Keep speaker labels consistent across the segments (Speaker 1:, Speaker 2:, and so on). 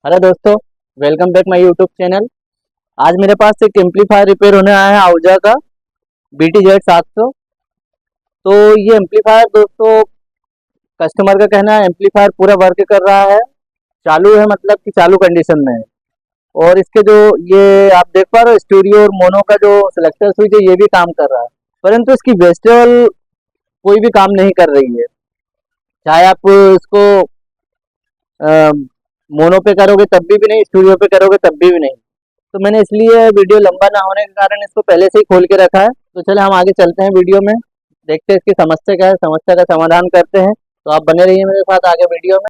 Speaker 1: Hello दोस्तों, welcome back my YouTube channel. आज मेरे पास एक एम्पलीफायर रिपेयर होने आया है आहुजा का BTZ 700। तो ये एम्पलीफायर दोस्तों, कस्टमर का कहना है एम्पलीफायर पूरा वर्क कर रहा है, चालू है, मतलब कि चालू कंडीशन में है। और इसके जो ये आप देख पा रहे हो स्टूडियो और मोनो का जो सिलेक्टर स्विच है ये भी काम कर रहा है, परंतु इसकी वेस्टेबल कोई भी काम नहीं कर रही है। चाहे आप इसको मोनो पे करोगे तब भी नहीं, स्टूडियो पे करोगे तब भी नहीं। तो मैंने इसलिए वीडियो लंबा ना होने के कारण इसको पहले से ही खोल के रखा है। तो चले हम आगे चलते हैं वीडियो में, देखते हैं इसकी समस्या क्या है, समस्या का समाधान करते हैं। तो आप बने रहिए मेरे साथ आगे वीडियो में।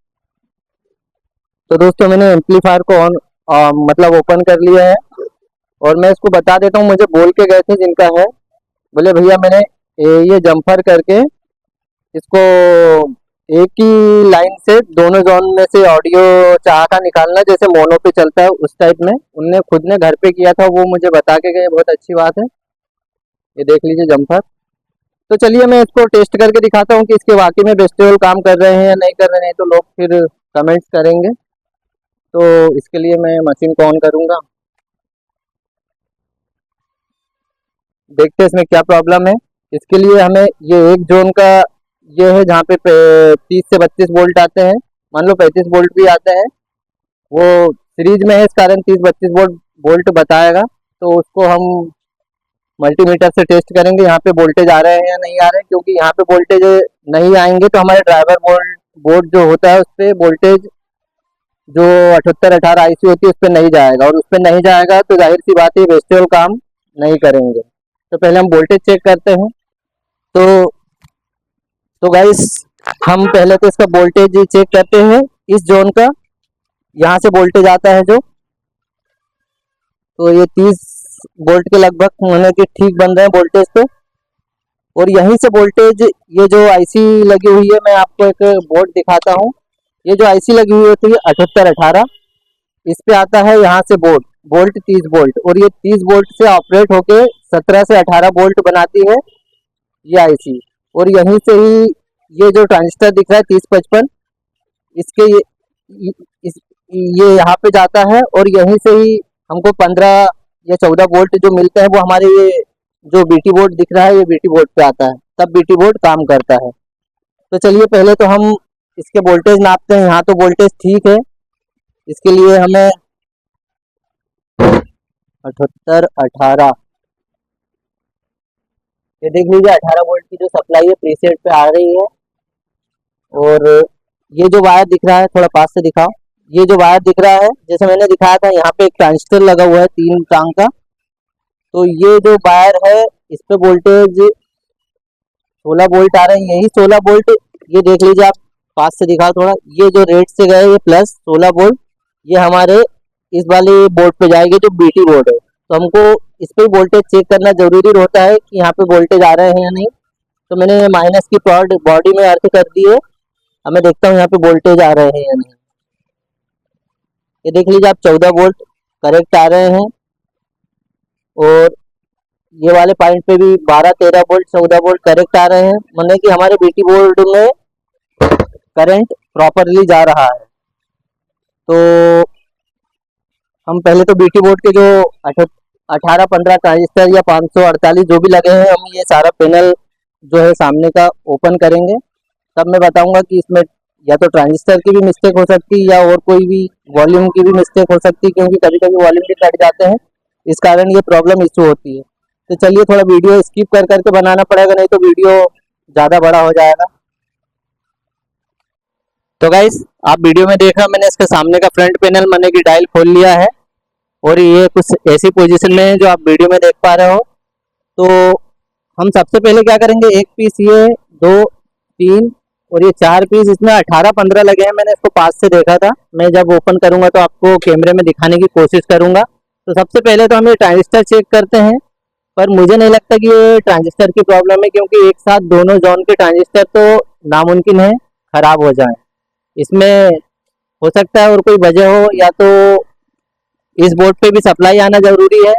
Speaker 1: तो दोस्तों, मैंने एम्पलीफायर को ऑन मतलब ओपन कर लिया है और मैं इसको बता देता हूँ। मुझे बोल के गए थे जिनका है, बोले भैया मैंने ये जम्फर करके इसको एक ही लाइन से दोनों जोन में से ऑडियो चाह का निकालना, जैसे मोनो पे चलता है उस टाइप में उनने खुद ने घर पे किया था, वो मुझे बता के गए। बहुत अच्छी बात है। ये देख लीजिए जम्फर। तो चलिए मैं इसको टेस्ट करके दिखाता हूँ कि इसके वाकई में वेस्टेबल काम कर रहे हैं या नहीं कर रहे हैं, तो लोग फिर कमेंट्स करेंगे। तो इसके लिए मैं मशीन को ऑन करूँगा, देखते हैं इसमें क्या प्रॉब्लम है। इसके लिए हमें ये एक जोन का ये है जहाँ पे 30 से 32 वोल्ट आते हैं, मान लो 35 वोल्ट भी आते हैं, वो सीरीज में है, इस कारण 30-32 वोल्ट वोल्ट बताएगा। तो उसको हम मल्टीमीटर से टेस्ट करेंगे यहाँ पे वोल्टेज आ रहे हैं या नहीं आ रहे हैं, क्योंकि यहाँ पे वोल्टेज नहीं आएंगे तो हमारे ड्राइवर बोर्ड जो होता है उस पर वोल्टेज जो 78-18 IC होती है उस पर नहीं जाएगा, और उस पर नहीं जाएगा तो जाहिर सी बात है वेस्टेबल काम नहीं करेंगे। तो पहले हम वोल्टेज चेक करते हैं। तो गाइस, हम पहले तो इसका वोल्टेज चेक करते हैं इस जोन का। यहाँ से वोल्टेज आता है जो, तो ये 30 वोल्ट के लगभग होने के ठीक बन रहे हैं वोल्टेज पे। और यहीं से वोल्टेज, ये जो IC लगी हुई है, मैं आपको एक बोर्ड दिखाता हूँ। ये जो IC लगी हुई होती है 78-18, इस पे आता है यहाँ से वोल्ट 30 वोल्ट, और ये 30 वोल्ट से ऑपरेट होके 17 से 18 वोल्ट बनाती है ये IC। और यहीं से ही ये जो ट्रांजिस्टर दिख रहा है 3055, इसके ये यहाँ पे जाता है, और यहीं से ही हमको 15 या 14 वोल्ट जो मिलते हैं वो हमारे ये जो BT बोर्ड दिख रहा है ये BT बोर्ड पे आता है, तब BT बोर्ड काम करता है। तो चलिए पहले तो हम इसके वोल्टेज नापते हैं। यहाँ तो वोल्टेज ठीक है, इसके लिए हमें 78-18, ये देख लीजिए 18 वोल्ट की जो सप्लाई है प्रीसेट पे आ रही है। और ये जो वायर दिख रहा है, थोड़ा पास से दिखाओ, ये जो वायर दिख रहा है जैसे मैंने दिखाया था, यहाँ पे एक ट्रांजिस्टर लगा हुआ है 3 टांग का। तो ये जो वायर है इस पे वोल्टेज 16 वोल्ट आ रहे हैं, यही 16 वोल्ट, ये देख लीजिए आप, पास से दिखाओ थोड़ा, ये जो रेड से गए ये प्लस 16 वोल्ट, ये हमारे इस वाले बोर्ड पे जाएगी जो BT बोर्ड है। तो हमको इस पे वोल्टेज चेक करना जरूरी होता है कि यहाँ पे वोल्टेज आ रहे हैं या नहीं। तो मैंने माइनस की बॉडी में अर्थ कर दी है, अब मैं देखता हूँ यहाँ पे वोल्टेज आ रहे हैं या नहीं। ये देख लीजिए आप, 14 वोल्ट करेक्ट आ रहे हैं, और ये वाले पॉइंट पे भी 12-13 वोल्ट 14 वोल्ट करेक्ट आ रहे हैं, मतलब कि हमारे BT बोर्ड में करंट प्रॉपरली जा रहा है। तो हम पहले तो BT बोर्ड के जो 18-15 ट्रांजिस्टर या 548 जो भी लगे हैं, हम ये सारा पैनल जो है सामने का ओपन करेंगे, तब मैं बताऊंगा कि इसमें या तो ट्रांजिस्टर की भी मिस्टेक हो सकती है या और कोई भी वॉल्यूम की भी मिस्टेक हो सकती है, क्योंकि कभी कभी वॉल्यूम भी कट जाते हैं, इस कारण ये प्रॉब्लम इशू होती है। तो चलिए थोड़ा वीडियो स्किप कर करके बनाना पड़ेगा, नहीं तो वीडियो ज़्यादा बड़ा हो जाएगा। तो गाइस, आप वीडियो में देख रहे हो, मैंने इसके सामने का फ्रंट पैनल मैंने की डायल खोल लिया है, और ये कुछ ऐसी पोजीशन में है जो आप वीडियो में देख पा रहे हो। तो हम सबसे पहले क्या करेंगे, एक पीस ये, 2-3 और ये 4 पीस, इसमें 18-15 लगे हैं, मैंने इसको पास से देखा था। मैं जब ओपन करूंगा तो आपको कैमरे में दिखाने की कोशिश करूंगा। तो सबसे पहले तो हम ये ट्रांजिस्टर चेक करते हैं, पर मुझे नहीं लगता कि ये ट्रांजिस्टर की प्रॉब्लम है, क्योंकि एक साथ दोनों जोन के ट्रांजिस्टर तो नामुमकिन है खराब हो जाए। इसमें हो सकता है और कोई वजह हो, या तो इस बोर्ड पे भी सप्लाई आना जरूरी है,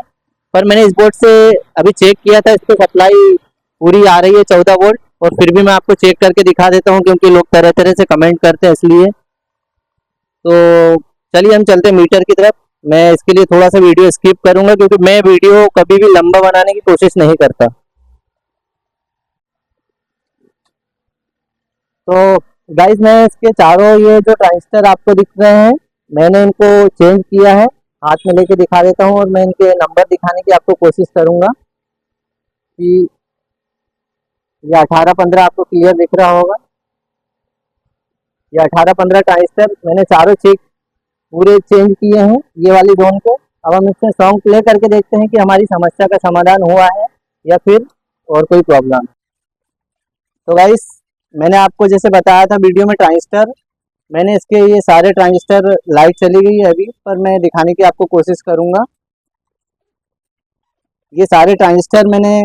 Speaker 1: पर मैंने इस बोर्ड से अभी चेक किया था, इस पर सप्लाई पूरी आ रही है 14 वोल्ट। और फिर भी मैं आपको चेक करके दिखा देता हूँ, क्योंकि लोग तरह तरह से कमेंट करते हैं इसलिए। तो चलिए हम चलते हैं मीटर की तरफ। मैं इसके लिए थोड़ा सा वीडियो स्किप करूंगा क्योंकि मैं वीडियो कभी भी लंबा बनाने की कोशिश नहीं करता। तो गाइस मैं इसके चारों ये जो ट्रांजिस्टर आपको दिख रहे हैं, मैंने इनको चेंज किया है। हाथ में लेके दिखा देता हूँ और मैं इनके नंबर दिखाने की आपको कोशिश करूंगा कि ये 18-15 आपको क्लियर दिख रहा होगा। ये 18-15 ट्रांजिस्टर मैंने चारों चेक पूरे चेंज किए हैं ये वाली जोन को। अब हम इसमें सॉन्ग प्ले करके देखते हैं कि हमारी समस्या का समाधान हुआ है या फिर और कोई प्रॉब्लम। तो गाइस मैंने आपको जैसे बताया था वीडियो में ट्रांजिस्टर, मैंने इसके ये सारे ट्रांजिस्टर लाइट चली गई है अभी, पर मैं दिखाने की आपको कोशिश करूंगा। ये सारे ट्रांजिस्टर मैंने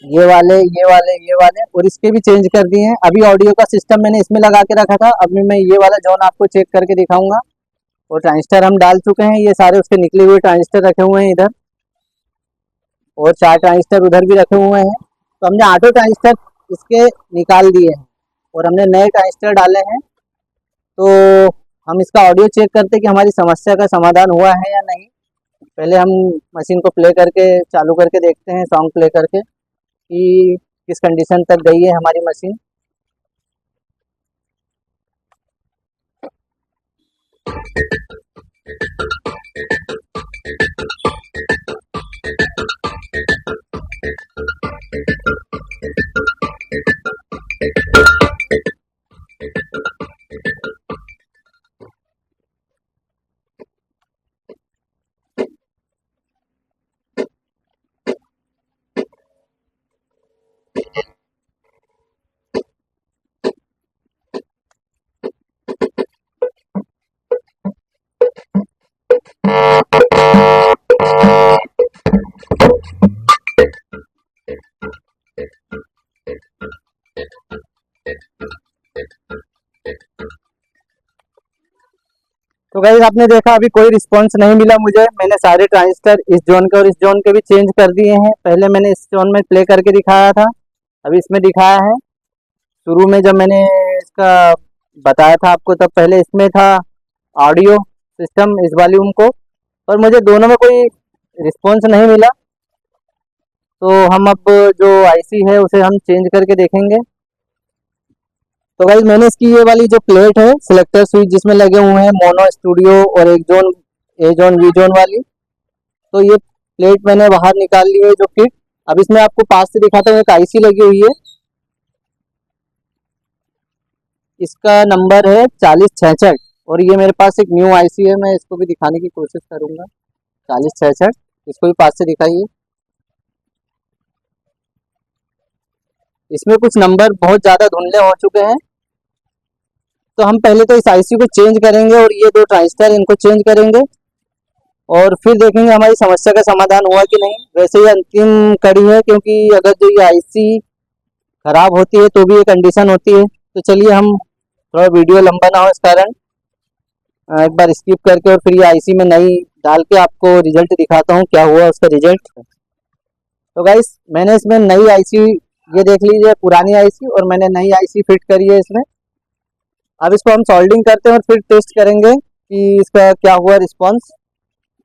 Speaker 1: ये वाले और इसके भी चेंज कर दिए हैं। अभी ऑडियो का सिस्टम मैंने इसमें लगा के रखा था, अभी मैं ये वाला जोन आपको चेक करके दिखाऊंगा। और ट्रांजिस्टर हम डाल चुके हैं, ये सारे उसके निकले हुए ट्रांजिस्टर रखे हुए हैं इधर, और 4 ट्रांजिस्टर उधर भी रखे हुए हैं। तो हमने 8 ट्रांजिस्टर इसके निकाल दिए हैं और हमने नए ट्रांजिस्टर डाले हैं। तो हम इसका ऑडियो चेक करते कि हमारी समस्या का समाधान हुआ है या नहीं। पहले हम मशीन को प्ले करके चालू करके देखते हैं, सॉन्ग प्ले करके कि किस कंडीशन तक गई है हमारी मशीन। तो गाइस आपने देखा अभी कोई रिस्पांस नहीं मिला मुझे। मैंने सारे ट्रांजिस्टर इस जोन के और इस जोन के भी चेंज कर दिए हैं। पहले मैंने इस जोन में प्ले करके दिखाया था, अभी इसमें दिखाया है। शुरू में जब मैंने इसका बताया था आपको तब पहले इसमें था ऑडियो सिस्टम इस वॉल्यूम को, पर मुझे दोनों में कोई रिस्पांस नहीं मिला। तो हम अब जो आईसी है उसे हम चेंज करके देखेंगे। तो गाइस मैंने इसकी ये वाली जो प्लेट है सिलेक्टर स्विच जिसमें लगे हुए हैं मोनो स्टूडियो और एक zone A zone B zone वाली, तो ये प्लेट मैंने बाहर निकाल ली है जो किट। अब इसमें आपको पास से दिखाता हूँ, एक आईसी लगी हुई है, इसका नंबर है 4066 और ये मेरे पास एक न्यू आईसी है, मैं इसको भी दिखाने की कोशिश करूंगा। 4066 इसको भी पास से दिखाइए। इसमें कुछ नंबर बहुत ज़्यादा धुंधले हो चुके हैं, तो हम पहले तो इस आईसी को चेंज करेंगे और ये 2 ट्रांजिस्टर इनको चेंज करेंगे और फिर देखेंगे हमारी समस्या का समाधान हुआ कि नहीं। वैसे ये अंतिम कड़ी है क्योंकि अगर जो ये आईसी खराब होती है तो भी ये कंडीशन होती है। तो चलिए हम थोड़ा वीडियो लंबा ना हो इस कारण एक बार स्किप करके और फिर ये आईसी में नई डाल के आपको रिजल्ट दिखाता हूँ क्या हुआ उसका रिजल्ट। तो गाइस मैंने इसमें नई आईसी, ये देख लीजिए पुरानी आईसी और मैंने नई आईसी फिट करी है इसमें। अब इसको हम सोल्डिंग करते हैं और फिर टेस्ट करेंगे कि इसका क्या हुआ रिस्पॉन्स।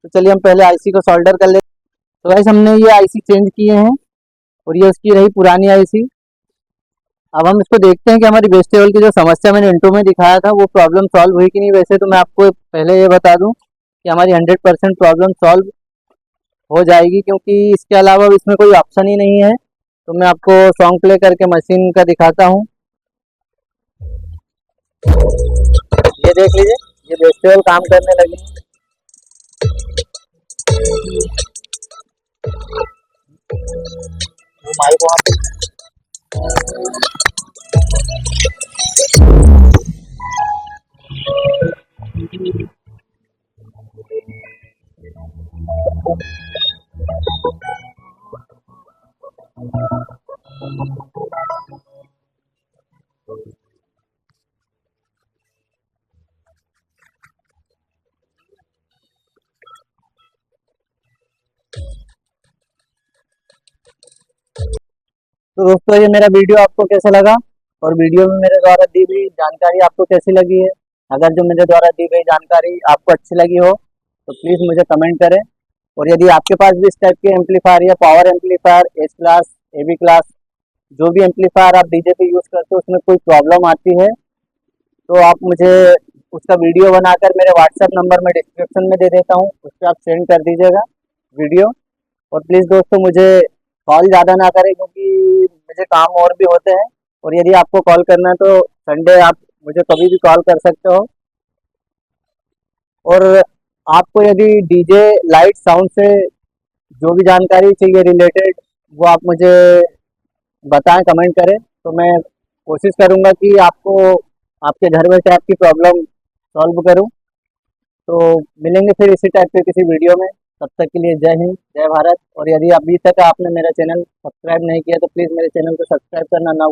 Speaker 1: तो चलिए हम पहले आईसी को सोल्डर कर लेते हैं। तो गाइस हमने ये आईसी चेंज किए हैं और ये उसकी रही पुरानी आईसी। अब हम इसको देखते हैं कि हमारी वेजिटेबल की जो समस्या मैंने इंट्रो में दिखाया था वो प्रॉब्लम सॉल्व हुई कि नहीं। वैसे तो मैं आपको पहले ये बता दूं कि हमारी 100% प्रॉब्लम सॉल्व हो जाएगी क्योंकि इसके अलावा इसमें कोई ऑप्शन ही नहीं है। तो मैं आपको सॉन्ग प्ले करके मशीन का दिखाता हूँ, ये देख लीजिए ये वेजिटेबल काम करने लगी। वो माइक वहाँ पे तो दोस्तों ये मेरा वीडियो आपको कैसा लगा और वीडियो में मेरे द्वारा दी हुई जानकारी आपको कैसी लगी है अगर जो मेरे द्वारा दी गई जानकारी आपको अच्छी लगी हो तो प्लीज़ मुझे कमेंट करें। और यदि आपके पास भी इस टाइप के एम्पलीफायर या power amplifier S class, A B class, जो भी एम्पलीफायर आप डीजे पे यूज़ करते हो उसमें कोई प्रॉब्लम आती है तो आप मुझे उसका वीडियो बनाकर मेरे व्हाट्सएप नंबर में डिस्क्रिप्शन में दे देता हूँ, उस पर आप सेंड कर दीजिएगा वीडियो। और प्लीज़ दोस्तों मुझे कॉल ज़्यादा ना करें क्योंकि मुझे काम और भी होते हैं। और यदि आपको कॉल करना है तो संडे आप मुझे कभी भी कॉल कर सकते हो। और आपको यदि डीजे लाइट साउंड से जो भी जानकारी चाहिए रिलेटेड वो आप मुझे बताएं, कमेंट करें, तो मैं कोशिश करूंगा कि आपको आपके घर बैठे आपकी प्रॉब्लम सॉल्व करूं। तो मिलेंगे फिर इसी टाइप के किसी वीडियो में। तब तक के लिए जय हिंद, जय भारत। और यदि अभी तक आपने मेरा चैनल सब्सक्राइब नहीं किया तो प्लीज़ मेरे चैनल को सब्सक्राइब करना ना